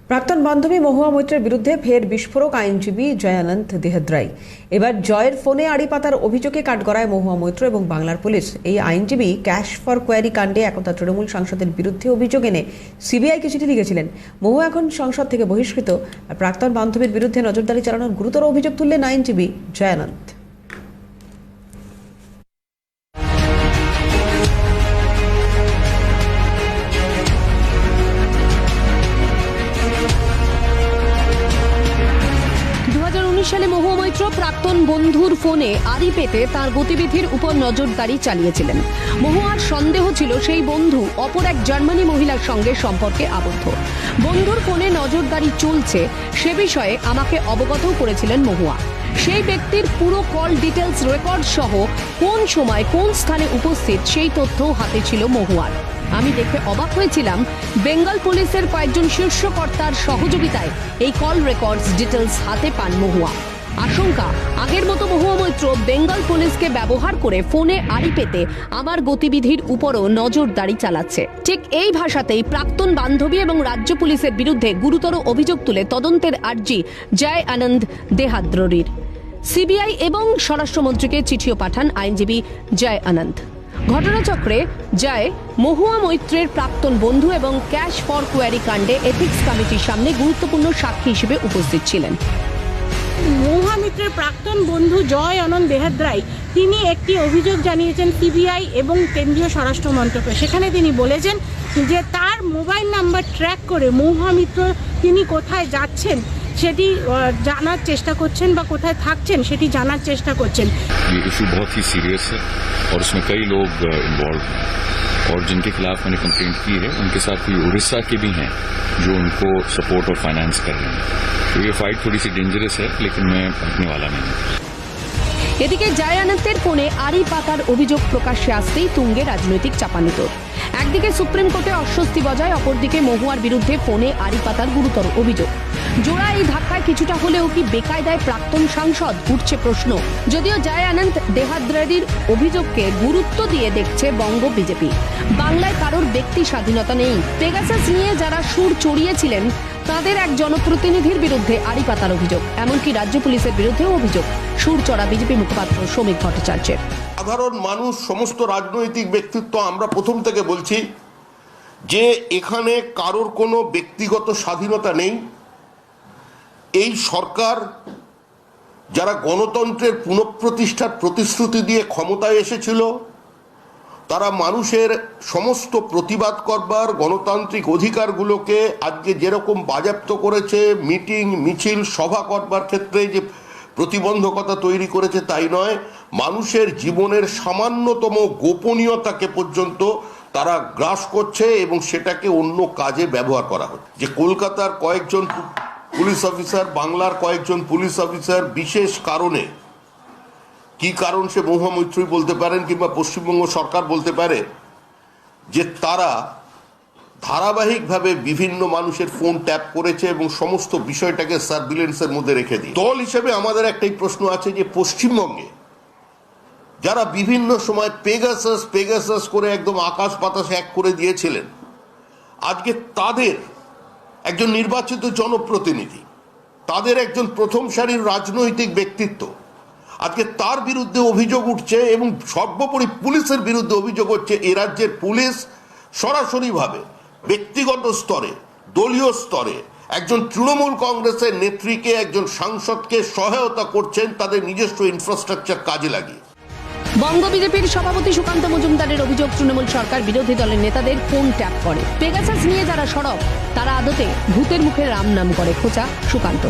প্রাক্তন বান্ধবী মহুয়া মৈত্রের বিরুদ্ধে ফের বিস্ফোরক আইনজীবী জয় আনন্দ দেহাদ্রাই। এবার জয়ের ফোনে আড়ি পাতার অভিযোগে কাঠগড়ায় মহুয়া মৈত্র এবং বাংলার পুলিশ। এই আইনজীবী ক্যাশ ফর কোয়ারি কাণ্ডে একতা তৃণমূল সাংসদের বিরুদ্ধে অভিযোগ এনে সিবিআইকে চিঠি লিখেছিলেন। মহুয়া এখন সংসদ থেকে বহিষ্কৃত। প্রাক্তন বান্ধবীর বিরুদ্ধে নজরদারি চালানোর গুরুতর অভিযোগ তুললেন আইনজীবী জয় আনন্দ। 2019 সালে মহুয়া মৈত্র প্রাক্তন বন্ধুর ফোনে আড়ি পেতে তার গতিবিধির উপর নজরদারি চালিয়েছিলেন। মহুয়ার সন্দেহ ছিল সেই বন্ধু অপর এক জার্মানি মহিলার সঙ্গে সম্পর্কে আবদ্ধ। বন্ধুর ফোনে নজরদারি চলছে সে বিষয়ে আমাকে অবগত করেছিলেন মহুয়া। সেই ব্যক্তির পুরো কল ডিটেলস রেকর্ড সহ কোন সময় কোন স্থানে উপস্থিত সেই তথ্যও হাতে ছিল মহুয়ার। আমি দেখে অবাক হয়েছিলাম, বেঙ্গল পুলিশের কয়েকজন শীর্ষ কর্তার সহযোগিতায় এই কল রেকর্ডস ডিটেলস হাতে পান মহুয়া। আশঙ্কা, আগের মতো মহুয়া মৈত্র বেঙ্গল পুলিশকে ব্যবহার করে ফোনে আড়ি পেতে আমার গতিবিধির উপরও নজরদারি চালাচ্ছে। ঠিক এই ভাষাতেই প্রাক্তন বান্ধবী এবং রাজ্য পুলিশের বিরুদ্ধে গুরুতর অভিযোগ তুলে তদন্তের আর্জি জয় আনন্দ দেহাদ্রির। সিবিআই এবং স্বরাষ্ট্রমন্ত্রীকে চিঠিও পাঠান আইনজীবী জয় আনন্দ। ঘটনাচক্রে জয় মহুয়া মৈত্রের প্রাক্তন বন্ধু এবং ক্যাশ ফর কোয়ারি কাণ্ডে এথিক্স কমিটির সামনে গুরুত্বপূর্ণ সাক্ষী হিসেবে উপস্থিত ছিলেন। মহুয়া মৈত্রের প্রাক্তন বন্ধু জয় আনন্দ দেহাদ্রাই তিনি একটি অভিযোগ জানিয়েছেন সিবিআই এবং কেন্দ্রীয় স্বরাষ্ট্র মন্ত্রকে। সেখানে তিনি বলেছেন যে তার মোবাইল নাম্বার ট্র্যাক করে মহুয়া মৈত্র তিনি কোথায় যাচ্ছেন সেটি জানার চেষ্টা করছেন বা কোথায় থাকছেন সেটি জানার চেষ্টা করছেন। ये इशू बहुत ही सीरियस है और उसमें कई लोग इन्वॉल्व हैं और जिनके खिलाफ मैंने कंप्लेंट की है उनके साथ कोई उड़ीसा के भी हैं जो उनको सपोर्ट और फाइनेंस कर रहे हैं। तो ये फाइट थोड़ी सी डेंजरस है, लेकिन मैं भागने वाला नहीं हूँ। এদিকে জয় আনন্দের ফোনে আড়ি পাতার অভিযোগ প্রকাশ্যে আসতেই তুঙ্গে রাজনৈতিক চাপানুতোর। একদিকে সুপ্রিম কোর্টে অস্বস্তি বজায়, অপরদিকে মহুয়ার বিরুদ্ধে ফোনে আড়ি পাতার গুরুতর অভিযোগ। জোড়া এই ধাক্কায় কিছুটা হলেও কি বেকায়দায় প্রাক্তন সাংসদ, উঠছে প্রশ্ন। যদিও জয় আনন্দ দেহাদ্রির অভিযোগকে গুরুত্ব দিয়ে দেখছে বঙ্গ বিজেপি। বাংলায় কারোর ব্যক্তি স্বাধীনতা নেই। পেগাসাস নিয়ে যারা সুর চড়িয়েছিলেন তাদের এক জনপ্রতিনিধির বিরুদ্ধে আড়ি পাতার অভিযোগ, এমনকি রাজ্য পুলিশের বিরুদ্ধেও অভিযোগ সুর চড়া বিজেপি মুখপাত্র শ্রমিক ভট্টাচার্যের। সাধারণ মানুষ, সমস্ত রাজনৈতিক ব্যক্তিত্ব আমরা প্রথম থেকে বলছি যে এখানে কারোর কোনো ব্যক্তিগত স্বাধীনতা নেই। এই সরকার যারা গণতন্ত্রের পুনঃপ্রতিষ্ঠার প্রতিশ্রুতি দিয়ে ক্ষমতায় এসেছিল তারা মানুষের সমস্ত প্রতিবাদ করবার গণতান্ত্রিক অধিকারগুলোকে আজকে যেরকম বাজেয়াপ্ত করেছে, মিটিং মিছিল সভা করবার ক্ষেত্রে যে প্রতিবন্ধকতা তৈরি করেছে তাই নয়, মানুষের জীবনের সামান্যতম গোপনীয়তাকে পর্যন্ত তারা গ্রাস করছে এবং সেটাকে অন্য কাজে ব্যবহার করা হচ্ছে। যে কলকাতার কয়েকজন পুলিশ অফিসার, বাংলার কয়েকজন পুলিশ অফিসার বিশেষ কারণে, কি কারণ সে মহুয়া মৈত্রই বলতে পারেন কিংবা পশ্চিমবঙ্গ সরকার বলতে পারে, যে তারা ধারাবাহিকভাবে বিভিন্ন মানুষের ফোন ট্যাপ করেছে এবং সমস্ত বিষয়টাকে সার্ভিলেন্সের মধ্যে রেখে দিয়ে। দল হিসেবে আমাদের একটাই প্রশ্ন আছে যে পশ্চিমবঙ্গে যারা বিভিন্ন সময় পেগাসাস করে একদম আকাশ বাতাস এক করে দিয়েছিলেন, আজকে তাদের একজন নির্বাচিত জনপ্রতিনিধি, তাদের একজন প্রথম সারির রাজনৈতিক ব্যক্তিত্ব, আজকে তার বিরুদ্ধে অভিযোগ উঠছে এবং সর্বোপরি পুলিশের বিরুদ্ধে অভিযোগ হচ্ছে এ রাজ্যের পুলিশ সরাসরিভাবে ব্যক্তিগত স্তরে, দলীয় স্তরে একজন তৃণমূল কংগ্রেসের নেত্রীকে, একজন সাংসদকে সহায়তা করছেন তাদের নিজস্ব ইনফ্রাস্ট্রাকচার কাজে লাগিয়ে। বঙ্গ বিজেপির সভাপতি সুকান্ত মজুমদারের অভিযোগ, তৃণমূল সরকার বিরোধী দলের নেতাদের ফোন ট্যাপ করে। পেগাসাস নিয়ে যারা সরব তারা আদতে ভূতের মুখে রাম নাম করে। খোঁচা সুকান্ত।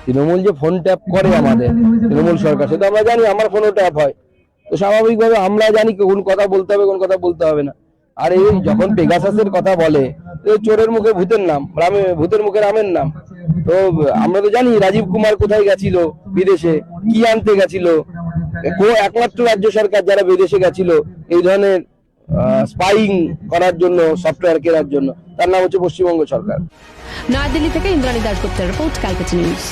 তৃণমূল যে ফোন ট্যাপ করে আমাদের তৃণমূল সরকার, সেটা আমরা জানি, আমার ফোনও ট্যাপ হয়, তো স্বাভাবিকভাবে আমরা জানি কোন কথা বলতে হবে কোন কথা বলতে হবে না। আর এই যখন পেগাসাসের কথা বলে, চোরের মুখে ভূতের নাম, ভূতের মুখে রামের নাম, তো আমরা তো জানি রাজীব কুমার কোথায় গেছিল, বিদেশে কি আনতে গেছিল। একমাত্র রাজ্য সরকার যারা বিদেশে গেছিল এই ধরনের স্পাইং করার জন্য, সফটওয়্যার কেনার জন্য, তার নাম হচ্ছে পশ্চিমবঙ্গ সরকার। নয়াদিল্লি থেকে ইন্দ্রাণী দাশগুপ্তের রিপোর্ট, ক্যালকাটা নিউজ।